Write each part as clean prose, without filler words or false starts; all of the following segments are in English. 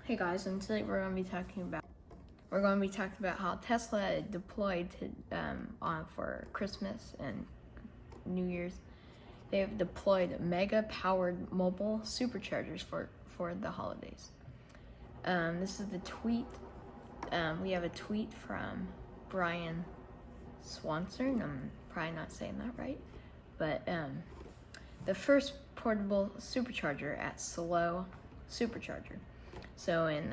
Hey guys, and today we're going to be talking about how Tesla deployed for Christmas and New Year's. They have deployed Mega-powered Mobile Superchargers for the holidays. This is the tweet. We have a tweet from Brian Swanson. I'm probably not saying that right, but the first portable supercharger at Slow Supercharger. So in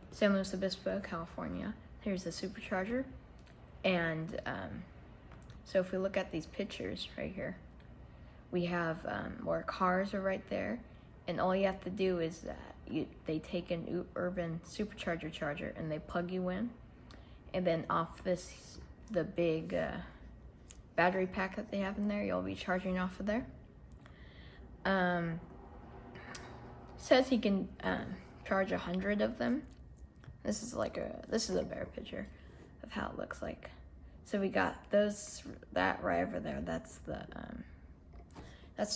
San Luis Obispo, California, here's the supercharger. And so if we look at these pictures right here, we have where cars are right there. And all you have to do is they take an urban supercharger charger and they plug you in. And then off the big battery pack that they have in there, you'll be charging off of there. Says he can charge 100 of them. This is a better picture of how it looks like. So we got that right over there. That's the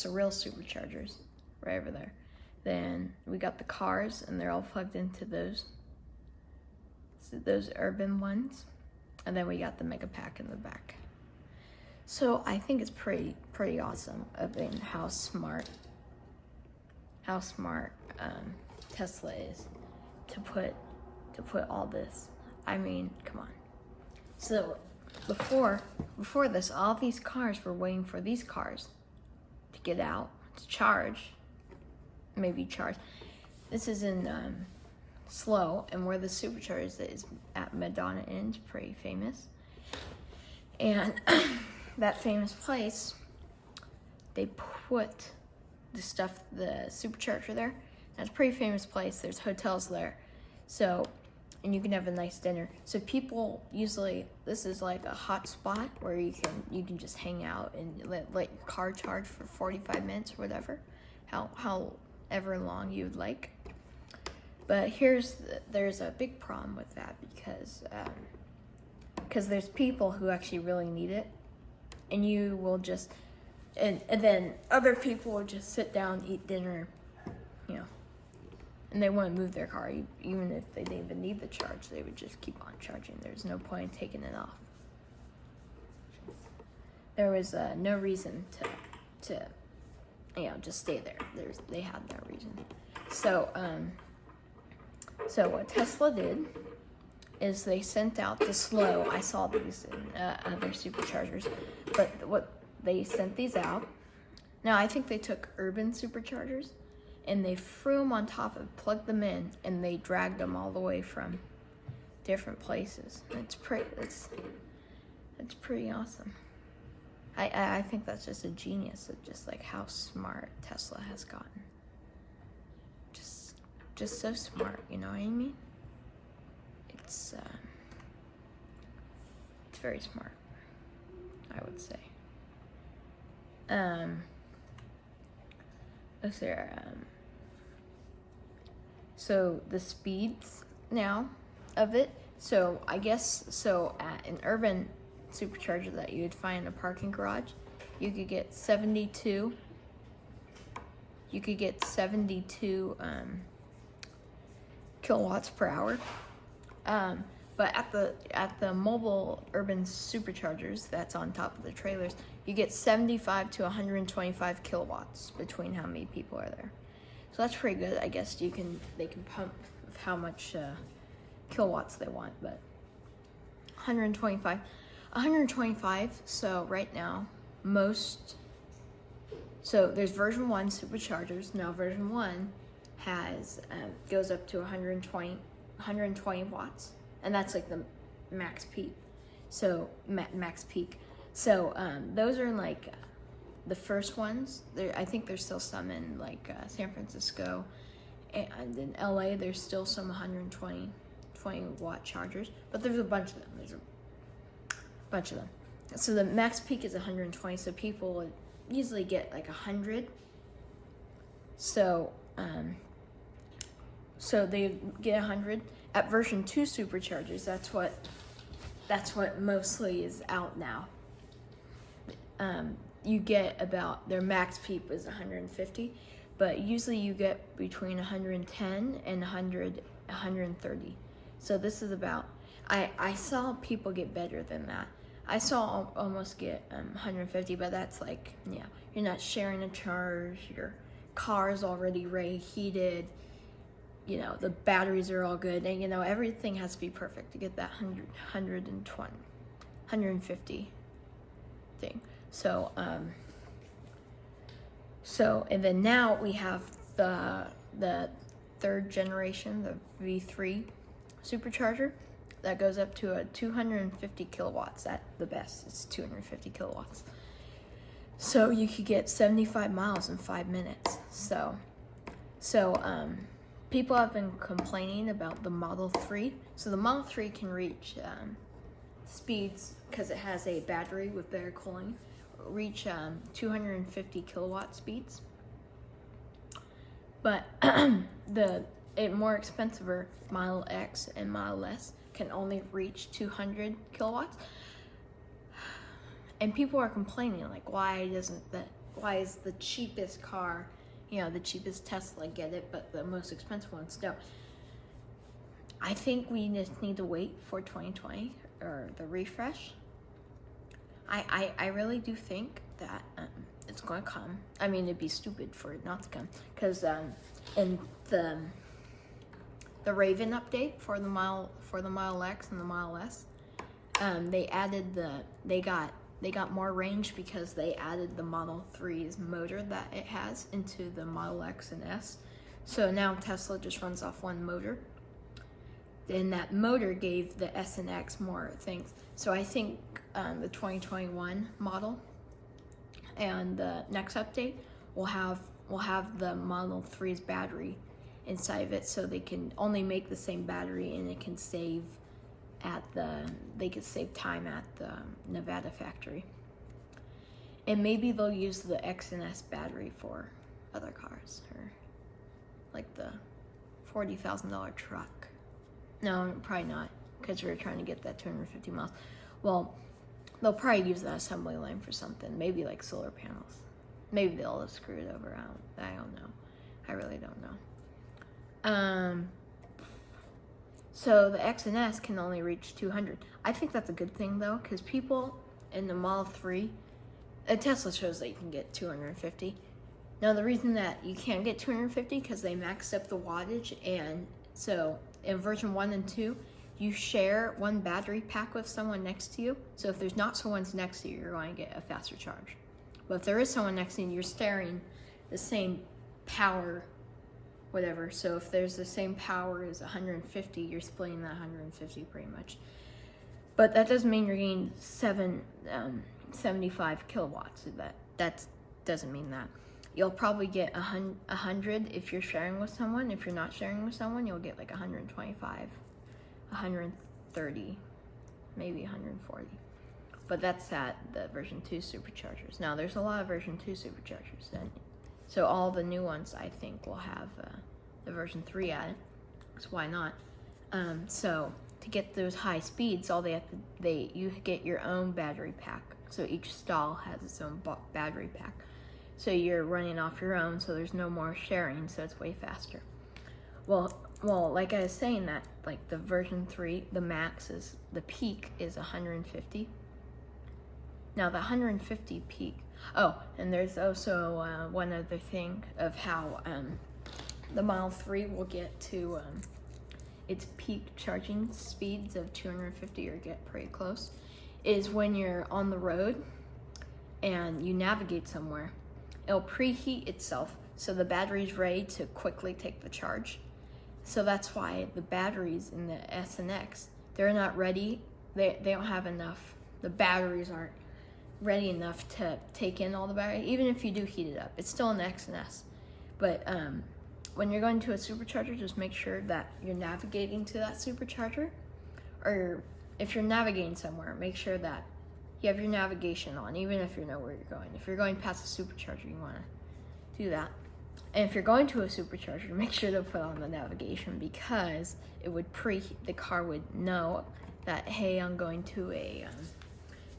real superchargers right over there. Then we got the cars, and they're all plugged into those urban ones. And then we got the Megapack in the back. So I think it's pretty awesome in how smart Tesla is to put all this. I mean, come on. So before this, all these cars were waiting for these cars to get out to charge. Maybe charge. This is in Slow, and where the supercharger is at Madonna Inn's, pretty famous. And that famous place, they put the supercharger there. That's a pretty famous place. There's hotels there. So, and you can have a nice dinner. So people usually, this is like a hot spot where you can just hang out and let your car charge for 45 minutes or whatever, however long you'd like. But there's a big problem with that because there's people who actually really need it, and you will just and then other people will just sit down, eat dinner, and they wouldn't move their car. Even if they didn't even need the charge, they would just keep on charging. There's no point in taking it off. There was no reason to just stay there. They had no reason. So what Tesla did is they sent out the Slow. I saw these in other superchargers, but they sent these out. Now I think they took urban superchargers and they threw them on top and plugged them in, and they dragged them all the way from different places. It's pretty awesome. I think that's just a genius of just like how smart Tesla has gotten. Just so smart, you know what I mean? It's very smart, I would say. Let's see. So the speeds now of it. So I guess at an urban supercharger that you would find in a parking garage, you could get 72. You could get 72 kilowatts per hour. But at the mobile urban superchargers that's on top of the trailers, you get 75 to 125 kilowatts between how many people are there. So that's pretty good. I guess they can pump how much kilowatts they want, but 125. So right now, so there's version 1 superchargers. Now version 1 goes up to 120 watts. And that's like the max peak. So max peak. So those are like the first ones. I think there's still some in like San Francisco, and in LA there's still some 120 watt chargers. But there's a bunch of them. So the max peak is 120. So people would usually get like 100. So they get 100. At version 2 superchargers, that's what mostly is out now. You get about, their max peak is 150, but usually you get between 110 and 130. So this is about, I saw people get better than that. I saw almost get 150, but that's like, yeah, you're not sharing a charge, your car's already heated, you know, the batteries are all good, and you know, everything has to be perfect to get that 150 thing. So, and then now we have the third generation, the V3 supercharger, that goes up to a 250 kilowatts at the best. It's 250 kilowatts. So you could get 75 miles in 5 minutes. So people have been complaining about the Model 3. So the Model 3 can reach speeds, because it has a battery with better cooling, reach 250 kilowatt speeds. But the more expensive Model X and Model S can only reach 200 kilowatts. And people are complaining, like, why is the cheapest car, you know, the cheapest Tesla get it, but the most expensive ones don't? I think we just need to wait for 2020 or the refresh. I really do think that it's going to come. I mean, it'd be stupid for it not to come, because in the Raven update for the Model X and the Model S, they got more range because they added the Model 3's motor that it has into the Model X and S. So now Tesla just runs off one motor. And that motor gave the S and X more things. So I think the 2021 model and the next update will have the Model 3's battery inside of it, so they can only make the same battery, and it can save time at the Nevada factory. And maybe they'll use the X and S battery for other cars, or like the $40,000 truck. No, probably not, because we're trying to get that 250 miles. Well, they'll probably use that assembly line for something, maybe like solar panels. Maybe they'll have screwed it over. I don't know. I really don't know. So the X and S can only reach 200. I think that's a good thing, though, because people in the Model 3, Tesla shows that you can get 250. Now, the reason that you can't get 250 because they maxed up the wattage, and so in version 1 and 2, you share one battery pack with someone next to you. So if there's not someone next to you, you're going to get a faster charge. But if there is someone next to you, you're sharing the same power, whatever. So if there's the same power as 150, you're splitting that 150 pretty much. But that doesn't mean you're getting 75 kilowatts. That doesn't mean that. You'll probably get 100 if you're sharing with someone. If you're not sharing with someone, you'll get like 125, 130, maybe 140. But that's at the version 2 superchargers. Now, there's a lot of version 2 superchargers. So all the new ones, I think, will have the version 3 added. So why not? So to get those high speeds, you get your own battery pack. So each stall has its own battery pack. So you're running off your own, so there's no more sharing, so it's way faster. Well, like I was saying, that like the version 3, the peak is 150. Now the 150 peak. Oh, and there's also one other thing of how the Model 3 will get to its peak charging speeds of 250, or get pretty close, is when you're on the road and you navigate somewhere. It'll preheat itself, so the battery's ready to quickly take the charge. So that's why the batteries in the S and X, they're not ready. They don't have enough. The batteries aren't ready enough to take in all the battery. Even if you do heat it up, it's still an X and S. But when you're going to a supercharger, just make sure that you're navigating to that supercharger. Or if you're navigating somewhere, make sure that you have your navigation on, even if you know where you're going. If you're going past a supercharger, you want to do that. And if you're going to a supercharger, make sure to put on the navigation, because it would the car would know that, hey, I'm going to a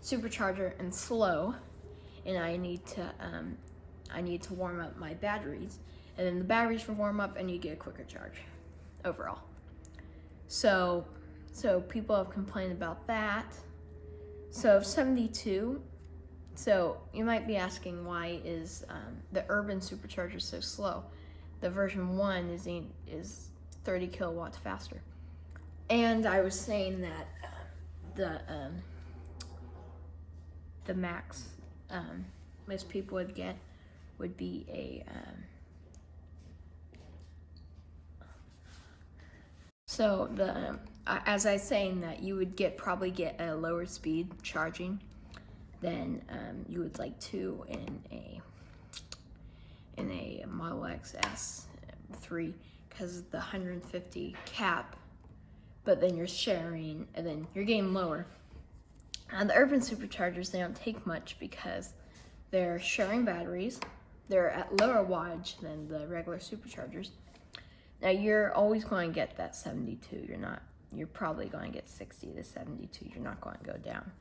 supercharger and slow, and I need to warm up my batteries. and then the batteries will warm up and you get a quicker charge overall. So people have complained about that. So 72. So you might be asking, why is the urban supercharger so slow? The version 1 is 30 kilowatts faster. And I was saying that the max most people would get would be a so the as I was saying that you would probably get a lower speed charging than you would like to in a Model X S3, because of the 150 cap, but then you're sharing and then you're getting lower. And the urban superchargers, they don't take much because they're sharing batteries. They're at lower wattage than the regular superchargers. Now you're always going to get that 72. You're probably going to get 60 to 72. You're not going to go down,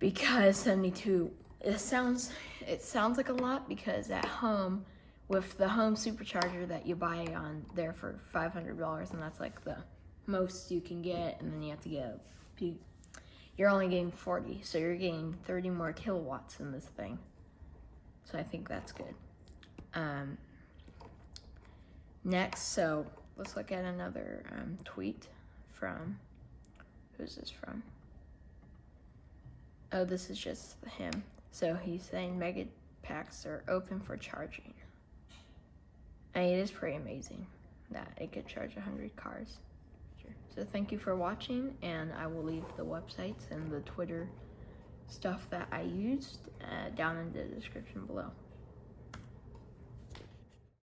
because 72, it sounds like a lot, because at home, with the home supercharger that you buy on there for $500, and that's like the most you can get, and then you have to get you're only getting 40, so you're getting 30 more kilowatts in this thing. So I think that's good. Next, so let's look at another tweet from, who's this from? Oh, this is just him. So he's saying Megapacks are open for charging. And it is pretty amazing that it could charge 100 cars. So thank you for watching, and I will leave the websites and the Twitter stuff that I used down in the description below.